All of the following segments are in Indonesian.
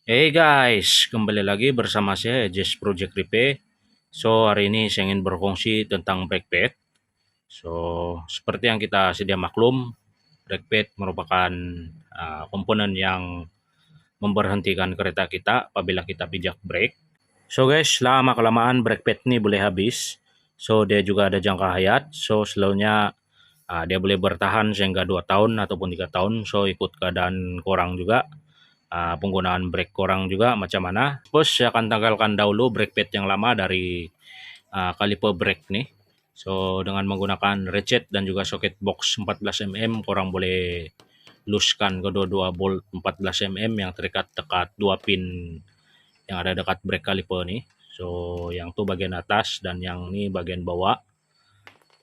Hey guys, kembali lagi bersama saya Jess Project Repair. So hari ini saya ingin berfungsi tentang brake pad. So seperti yang kita sedia maklum, brake pad merupakan komponen yang memberhentikan kereta kita apabila kita pijak brake. So guys, lama kelamaan brake pad ini boleh habis. So dia juga ada jangka hayat. So selalunya dia boleh bertahan sehingga 2 tahun ataupun 3 tahun. So ikut keadaan korang juga. Penggunaan brake korang juga macam mana. Terus saya akan tanggalkan dahulu brake pad yang lama dari kaliper brake nih. So dengan menggunakan ratchet dan juga socket box 14 mm korang boleh looskan kedua-dua bolt 14 mm yang terikat dekat dua pin yang ada dekat brake caliper nih. So yang tuh bagian atas dan yang ini bagian bawah.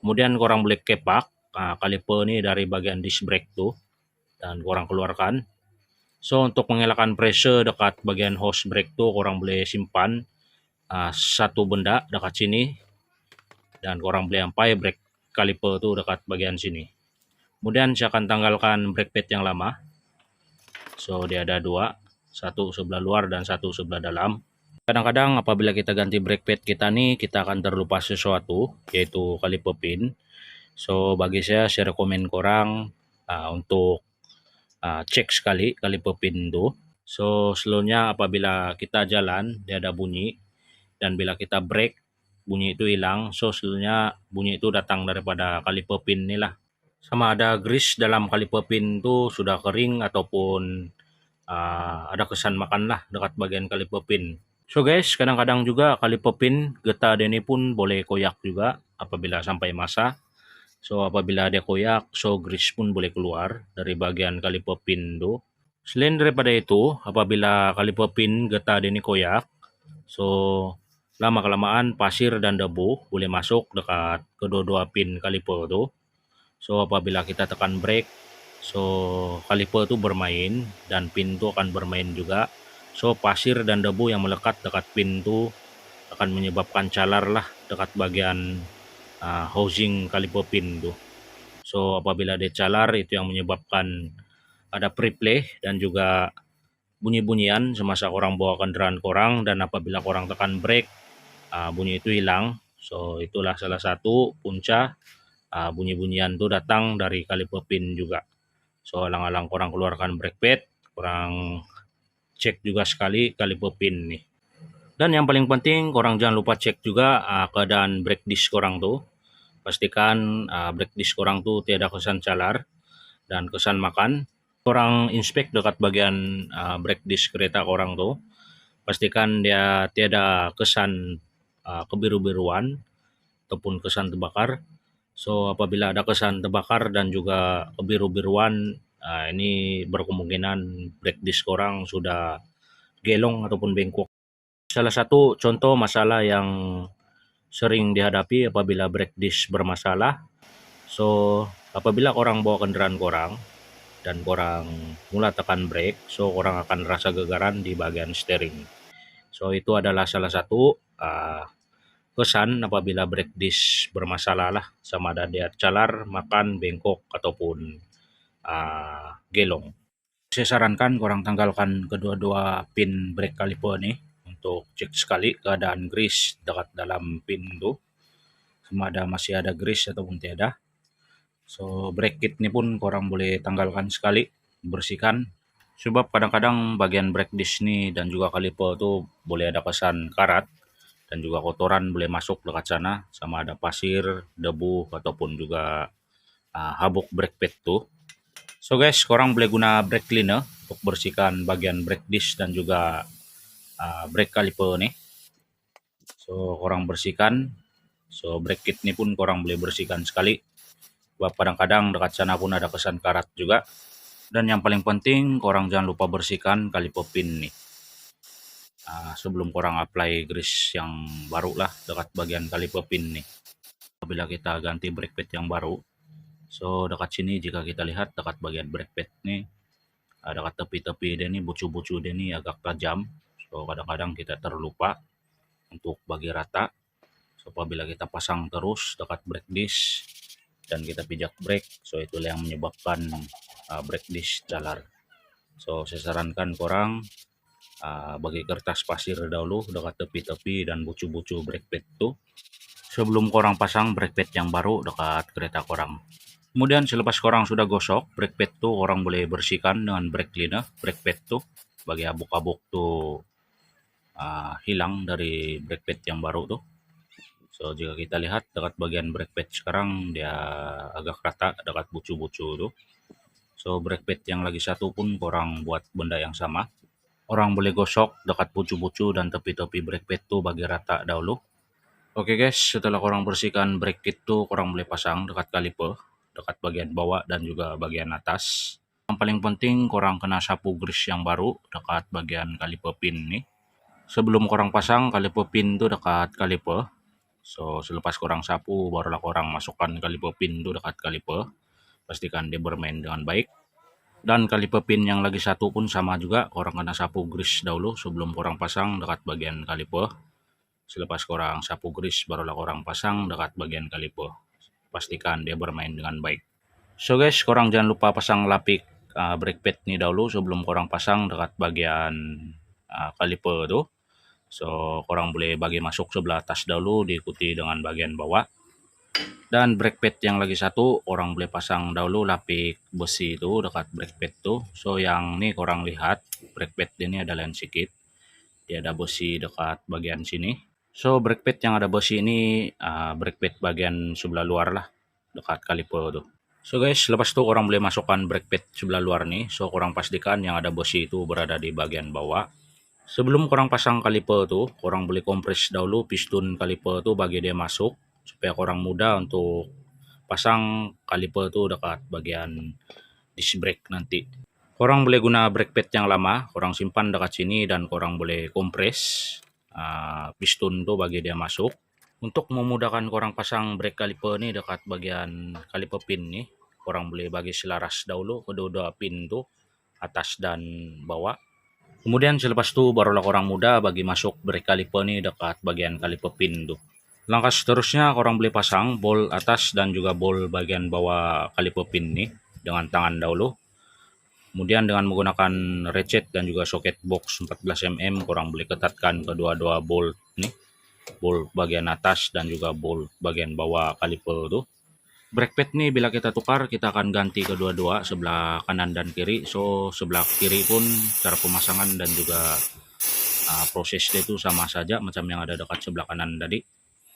Kemudian korang boleh kepak caliper nih dari bagian disc brake tuh dan korang keluarkan. So untuk mengelakkan pressure dekat bagian hose brake tuh korang boleh simpan satu benda dekat sini dan korang boleh ampai brake caliper tuh dekat bagian sini. Kemudian saya akan tanggalkan brake pad yang lama. So dia ada dua, satu sebelah luar dan satu sebelah dalam. Kadang-kadang apabila kita ganti brake pad kita nih, kita akan terlupa sesuatu, yaitu caliper pin. So bagi saya rekomen korang untuk cek sekali caliper pin itu. So selalunya apabila kita jalan, dia ada bunyi, dan bila kita brake, bunyi itu hilang. So selalunya bunyi itu datang daripada caliper pin ni lah. Sama ada grease dalam caliper pin itu sudah kering ataupun ada kesan makan lah dekat bagian caliper pin. So guys, kadang-kadang juga caliper pin getah dia ni pun boleh koyak juga apabila sampai masa. So apabila dia koyak, so grease pun boleh keluar dari bagian caliper pin tu. Selain daripada itu, apabila caliper pin getah dia ni koyak, so lama kelamaan pasir dan debu boleh masuk dekat kedua-dua pin caliper tu. So apabila kita tekan brake, so caliper tu bermain dan pin tu akan bermain juga. So pasir dan debu yang melekat dekat pin tu akan menyebabkan calar lah dekat bagian housing caliper pin tu. So apabila dia calar, itu yang menyebabkan ada pre-play dan juga bunyi-bunyian semasa korang bawa kendaraan korang, dan apabila korang tekan brake bunyi itu hilang. So itulah salah satu punca bunyi-bunyian itu datang dari caliper pin juga. So alang-alang korang keluarkan brake pad, korang cek juga sekali caliper pin nih. Dan yang paling penting korang jangan lupa cek juga keadaan brake disc korang tuh. Pastikan brake disc korang tuh tiada kesan calar dan kesan makan. Korang inspek dekat bagian brake disc kereta korang tuh. Pastikan dia tiada kesan kebiru-biruan ataupun kesan terbakar. So apabila ada kesan terbakar dan juga kebiru-biruan, ini berkemungkinan brake disc korang sudah gelong ataupun bengkok. Salah satu contoh masalah yang sering dihadapi apabila brake disc bermasalah. So apabila korang bawa kendaraan korang dan korang mula tekan brake, so korang akan rasa gegaran di bagian steering. So itu adalah salah satu kesan apabila brake disc bermasalah lah, sama ada dia calar, makan, bengkok ataupun gelong. Saya sarankan korang tanggalkan kedua-dua pin brake caliper nih untuk cek sekali keadaan grease dekat dalam pin tu, sama ada masih ada grease ataupun tiada. So brake kit ni pun korang boleh tanggalkan sekali, bersihkan. Sebab kadang-kadang bagian brake disc ni dan juga caliper tu boleh ada kesan karat dan juga kotoran boleh masuk dekat sana, sama ada pasir, debu ataupun juga habuk brake pad tu. So guys, korang boleh guna brake cleaner untuk bersihkan bagian brake disc dan juga brake caliper ni. So korang bersihkan. So brake kit ni pun korang boleh bersihkan sekali. Sebab kadang-kadang dekat sana pun ada kesan karat juga. Dan yang paling penting, korang jangan lupa bersihkan caliper pin ni sebelum korang apply grease yang baru lah dekat bagian caliper pin ni. Apabila kita ganti brake pad yang baru, so dekat sini jika kita lihat dekat bagian brake pad ni, dekat tepi-tepi dia ni, bucu-bucu dia ni agak tajam. So kadang-kadang kita terlupa untuk bagi rata. So apabila kita pasang terus dekat brake disc dan kita pijak brake, so itulah yang menyebabkan brake disc calar. So saya sarankan korang bagi kertas pasir dahulu dekat tepi-tepi dan bucu-bucu brake pad tuh sebelum korang pasang brake pad yang baru dekat kereta korang. Kemudian selepas korang sudah gosok brake pad tuh, korang boleh bersihkan dengan brake cleaner brake pad tuh bagi abuk-abuk tuh hilang dari brake pad yang baru tuh. So jika kita lihat dekat bagian brake pad sekarang dia agak rata dekat bucu-bucu tuh. So brake pad yang lagi satu pun korang buat benda yang sama. Orang boleh gosok dekat bucu-bucu dan tepi-tepi brake pad tuh bagi rata dahulu. Oke guys, setelah korang bersihkan brake kit tuh, korang boleh pasang dekat kaliper, dekat bagian bawah dan juga bagian atas. Yang paling penting korang kena sapu grease yang baru dekat bagian kaliper pin nih. Sebelum korang pasang kaliper pin tuh dekat kaliper. So selepas korang sapu barulah korang masukkan kaliper pin tuh dekat kaliper. Pastikan dia bermain dengan baik. Dan kaliper pin yang lagi satu pun sama juga, korang kena sapu grease dahulu sebelum korang pasang dekat bagian kaliper. Selepas korang sapu grease barulah korang pasang dekat bagian kaliper. Pastikan dia bermain dengan baik. So guys, korang jangan lupa pasang lapik brake pad ni dahulu sebelum korang pasang dekat bagian kaliper tu. So korang boleh bagi masuk sebelah atas dahulu diikuti dengan bagian bawah. Dan brake pad yang lagi satu orang boleh pasang dahulu lapik besi itu dekat brake pad tu. So yang ni korang lihat brake pad ini ada lain sikit, dia ada besi dekat bagian sini. So brake pad yang ada besi ini brake pad bagian sebelah luar lah dekat kaliper tu. So guys, lepas tu korang boleh masukkan brake pad sebelah luar ni. So korang pastikan yang ada besi itu berada di bagian bawah. Sebelum korang pasang kaliper tu, korang boleh kompres dahulu piston kaliper tu bagi dia masuk supaya korang mudah untuk pasang kaliper tu dekat bagian disc brake nanti. Korang boleh guna brake pad yang lama, korang simpan dekat sini dan korang boleh kompres piston tu bagi dia masuk. Untuk memudahkan korang pasang brake kaliper ni dekat bagian kaliper pin ni, korang boleh bagi selaras dahulu kedua-dua pin tu, atas dan bawah. Kemudian selepas tu barulah korang mudah bagi masuk brake kaliper ni dekat bagian kaliper pin tu. Langkah seterusnya korang boleh pasang bol atas dan juga bol bagian bawah kaliper pin ni dengan tangan dahulu. Kemudian dengan menggunakan ratchet dan juga soket box 14 mm korang boleh ketatkan kedua-dua bolt ni, bol bagian atas dan juga bol bagian bawah kaliper tu. Brake pad ni bila kita tukar kita akan ganti kedua-dua sebelah kanan dan kiri. So sebelah kiri pun cara pemasangan dan juga proses dia itu sama saja macam yang ada dekat sebelah kanan tadi.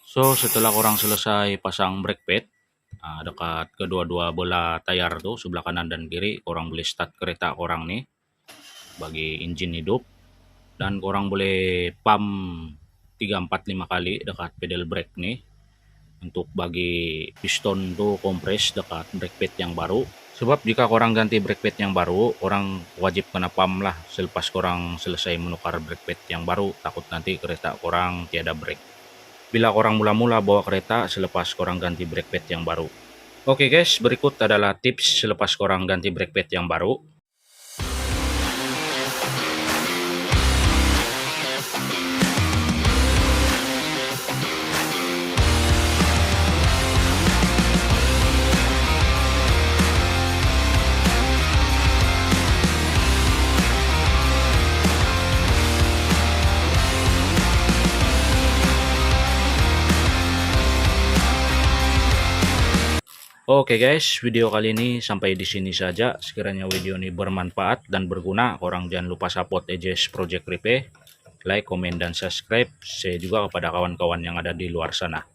So setelah korang selesai pasang brake pad dekat kedua-dua bola tayar tu sebelah kanan dan kiri, korang boleh start kereta korang ni bagi enjin hidup. Dan korang boleh pump 3, 4, 5 kali dekat pedal brake ni untuk bagi piston tu kompres dekat brake pad yang baru. Sebab jika korang ganti brake pad yang baru, korang wajib kena pump lah selepas korang selesai menukar brake pad yang baru, takut nanti kereta korang tiada brake bila korang mula-mula bawa kereta selepas korang ganti brake pad yang baru. Oke guys, berikut adalah tips selepas korang ganti brake pad yang baru. Oke guys, video kali ini sampai di sini saja. Sekiranya video ini bermanfaat dan berguna, korang jangan lupa support EJS Project Repair, like, komen, dan subscribe. Saya juga kepada kawan-kawan yang ada di luar sana.